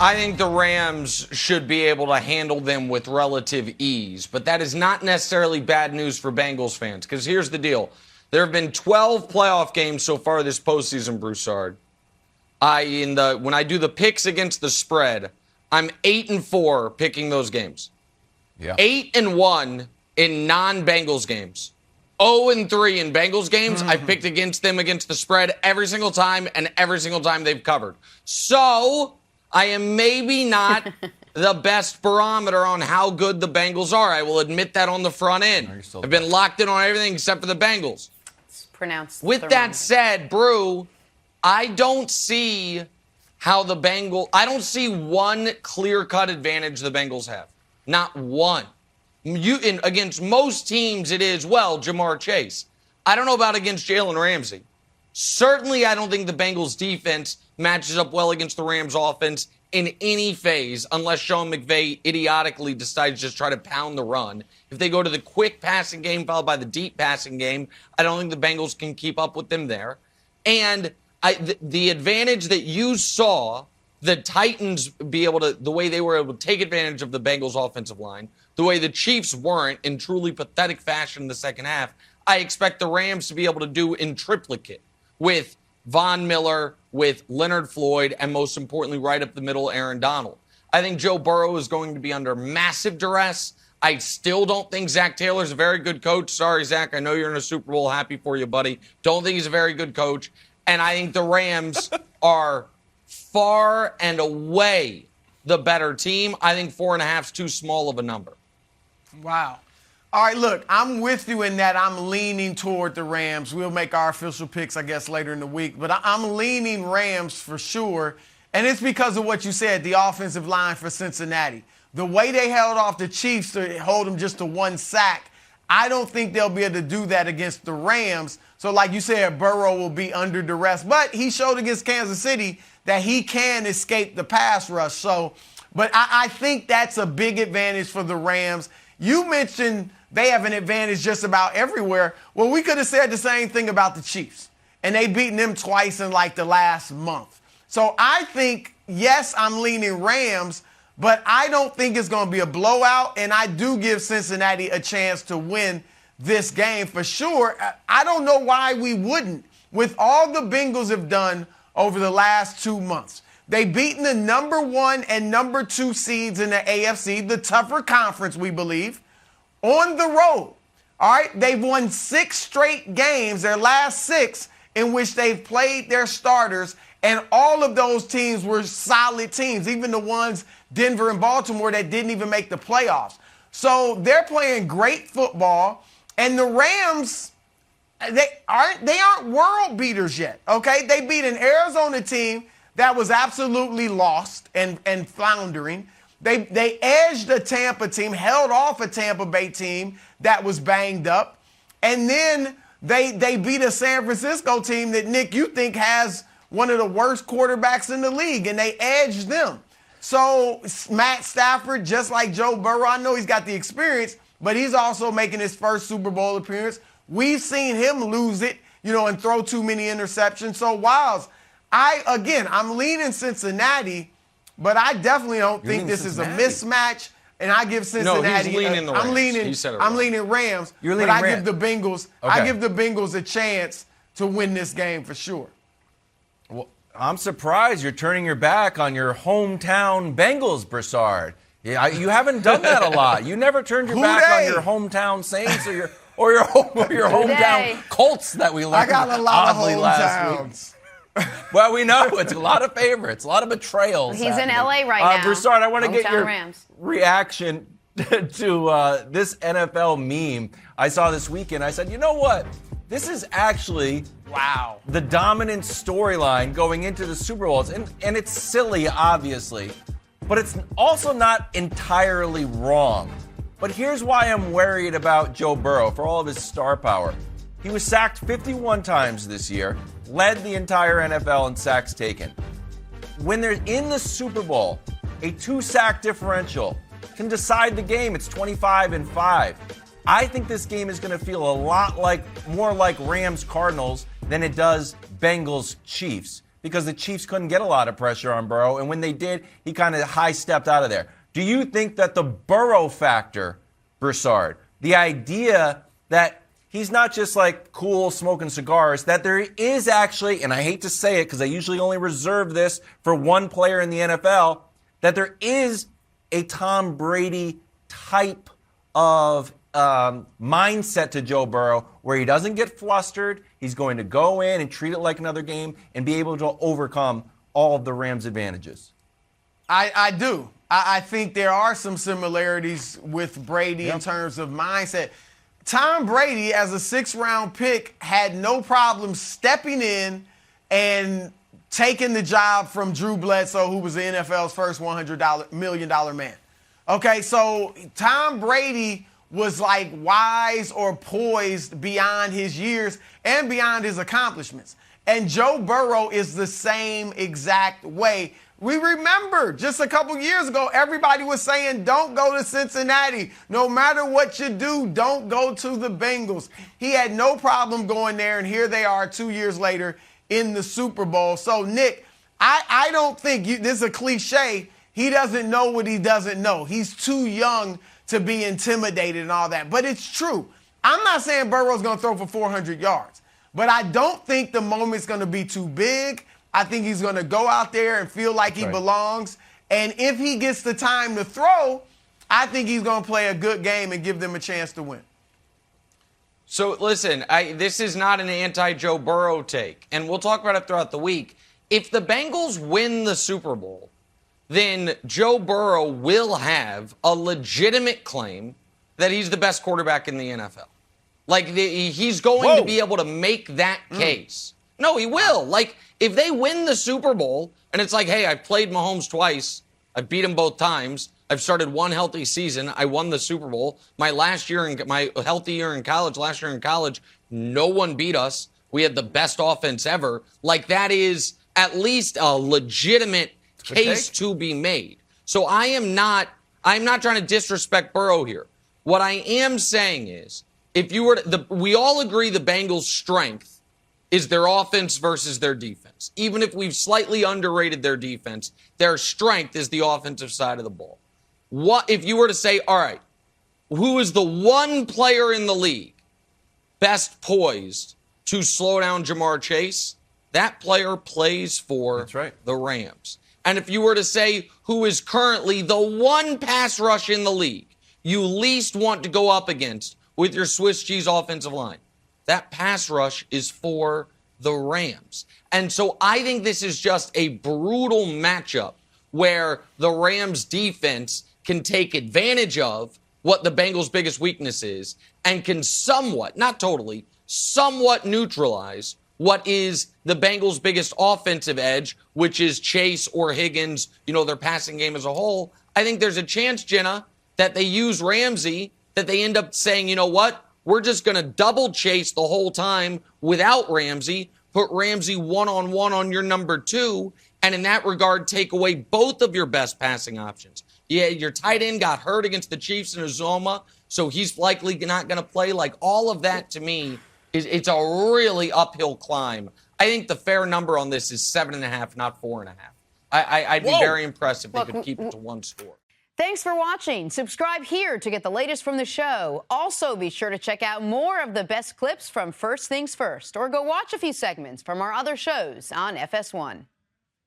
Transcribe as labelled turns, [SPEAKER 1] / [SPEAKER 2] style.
[SPEAKER 1] I think the Rams should be able to handle them with relative ease, but that is not necessarily bad news for Bengals fans, because here's the deal. There have been 12 playoff games so far this postseason, Broussard. When I do the picks against the spread, I'm 8-4 picking those games.
[SPEAKER 2] Yeah.
[SPEAKER 1] 8-1 in non-Bengals games. 0-3 in Bengals games. I've picked against them against the spread every single time, and every single time they've covered. So I am maybe not the best barometer on how good the Bengals are. I will admit that on the front end. I've been locked in on everything except for the Bengals.
[SPEAKER 3] It's pronounced.
[SPEAKER 1] With that said, Brew, I don't see how the Bengals, I don't see one clear-cut advantage the Bengals have. Not one. Against most teams, it is, Jamar Chase. I don't know about against Jalen Ramsey. Certainly, I don't think the Bengals defense matches up well against the Rams offense in any phase, unless Sean McVay idiotically decides to just try to pound the run. If they go to the quick passing game followed by the deep passing game, I don't think the Bengals can keep up with them there. And the advantage that you saw the Titans be able to, the way they were able to take advantage of the Bengals offensive line, the way the Chiefs weren't in truly pathetic fashion in the second half, I expect the Rams to be able to do in triplicate with Von Miller, with Leonard Floyd, and most importantly, right up the middle, Aaron Donald. I think Joe Burrow is going to be under massive duress. I still don't think Zach Taylor's a very good coach. Sorry, Zach, I know you're in a Super Bowl. Happy for you, buddy. Don't think he's a very good coach. And I think the Rams are far and away the better team. I think 4.5 is too small of a number.
[SPEAKER 4] Wow. All right, look, I'm with you in that I'm leaning toward the Rams. We'll make our official picks, I guess, later in the week. But I'm leaning Rams for sure. And it's because of what you said, the offensive line for Cincinnati. The way they held off the Chiefs to hold them just to 1 sack, I don't think they'll be able to do that against the Rams. So like you said, Burrow will be under duress. But he showed against Kansas City that he can escape the pass rush. But I think that's a big advantage for the Rams. You mentioned they have an advantage just about everywhere. Well, we could have said the same thing about the Chiefs. And they've beaten them twice in like the last month. So I think, yes, I'm leaning Rams, but I don't think it's going to be a blowout. And I do give Cincinnati a chance to win this game for sure. I don't know why we wouldn't. With all the Bengals have done over the last 2 months, they've beaten the number 1 and number 2 seeds in the AFC, the tougher conference, we believe, on the road. All right, they've won 6 straight games, their last 6, in which they've played their starters, and all of those teams were solid teams, even the ones, Denver and Baltimore, that didn't even make the playoffs. So they're playing great football, and the Rams, they aren't world beaters yet, okay? They beat an Arizona team that was absolutely lost and floundering. They edged a Tampa team, held off a Tampa Bay team that was banged up. And then they beat a San Francisco team that, Nick, you think has one of the worst quarterbacks in the league, and they edged them. So Matt Stafford, just like Joe Burrow, I know he's got the experience, but he's also making his first Super Bowl appearance. We've seen him lose it, and throw too many interceptions. So, Wiles, I'm leaning Cincinnati, but I definitely don't think this is a mismatch. And I give Cincinnati.
[SPEAKER 1] No, he's leaning the Rams.
[SPEAKER 4] I'm leaning Rams.
[SPEAKER 2] You're leaning
[SPEAKER 4] but I
[SPEAKER 2] Rams.
[SPEAKER 4] give the Bengals.
[SPEAKER 2] Okay.
[SPEAKER 4] I give the Bengals a chance to win this game for sure.
[SPEAKER 2] Well, I'm surprised you're turning your back on your hometown Bengals, Broussard. Yeah, you haven't done that a lot. You never turned your back on your hometown Saints or your hometown Colts that we learned.
[SPEAKER 4] I got a lot of
[SPEAKER 2] hometowns. Well, we know it's a lot of favorites, a lot of betrayals.
[SPEAKER 3] He's in LA right now.
[SPEAKER 2] Broussard, I want to get your
[SPEAKER 3] Rams.
[SPEAKER 2] reaction to this NFL meme I saw this weekend. I said, you know what? This is actually the dominant storyline going into the Super Bowls. And it's silly, obviously, but it's also not entirely wrong. But here's why I'm worried about Joe Burrow for all of his star power. He was sacked 51 times this year, led the entire NFL in sacks taken. When they're in the Super Bowl, a 2-sack differential can decide the game. It's 25-5. I think this game is going to feel more like Rams-Cardinals than it does Bengals-Chiefs. because the Chiefs couldn't get a lot of pressure on Burrow. And when they did, he kind of high-stepped out of there. Do you think that the Burrow factor, Broussard, the idea that he's not just like cool smoking cigars, that there is actually, and I hate to say it because I usually only reserve this for one player in the NFL, that there is a Tom Brady type of mindset to Joe Burrow where he doesn't get flustered. He's going to go in and treat it like another game and be able to overcome all of the Rams' advantages.
[SPEAKER 4] I do. I think there are some similarities with Brady in terms of mindset. Tom Brady, as a 6th-round pick, had no problem stepping in and taking the job from Drew Bledsoe, who was the NFL's first $100 million man. Okay, so Tom Brady was like wise or poised beyond his years and beyond his accomplishments. And Joe Burrow is the same exact way. We remember just a couple years ago, everybody was saying, don't go to Cincinnati. No matter what you do, don't go to the Bengals. He had no problem going there, and here they are 2 years later in the Super Bowl. So, Nick, I don't think this is a cliche. He doesn't know what he doesn't know. He's too young to be intimidated and all that. But it's true. I'm not saying Burrow's going to throw for 400 yards, but I don't think the moment's going to be too big. I think he's going to go out there and feel like he belongs. And if he gets the time to throw, I think he's going to play a good game and give them a chance to win.
[SPEAKER 1] So, listen, this is not an anti-Joe Burrow take, and we'll talk about it throughout the week. If the Bengals win the Super Bowl, then Joe Burrow will have a legitimate claim that he's the best quarterback in the NFL. Like, he's going to be able to make that case. No, he will. Like, if they win the Super Bowl, and it's like, hey, I've played Mahomes twice, I've beat him both times, I've started one healthy season, I won the Super Bowl, my healthy year in college, last year in college, no one beat us, we had the best offense ever. Like, that is at least a legitimate case to be made. So I'm not trying to disrespect Burrow here. What I am saying is, if you were we all agree the Bengals' strength is their offense versus their defense. Even if we've slightly underrated their defense, their strength is the offensive side of the ball. What if you were to say, all right, who is the one player in the league best poised to slow down Jamar Chase? That player plays for the Rams. And if you were to say who is currently the one pass rush in the league you least want to go up against with your Swiss cheese offensive line, that pass rush is for the Rams. And so I think this is just a brutal matchup where the Rams defense can take advantage of what the Bengals' biggest weakness is and can somewhat, not totally, somewhat neutralize what is the Bengals' biggest offensive edge, which is Chase or Higgins, their passing game as a whole. I think there's a chance, Jenna, that they use Ramsey, that they end up saying, you know what? We're just going to double Chase the whole time without Ramsey, put Ramsey one-on-one on your number 2, and in that regard, take away both of your best passing options. Yeah, your tight end got hurt against the Chiefs in Arizona, so he's likely not going to play. Like, all of that, to me, it's a really uphill climb. I think the fair number on this is 7.5, not 4.5. I'd be very impressed if they could keep it to one score.
[SPEAKER 3] Thanks for watching. Subscribe here to get the latest from the show. Also, be sure to check out more of the best clips from First Things First, or go watch a few segments from our other shows on FS1.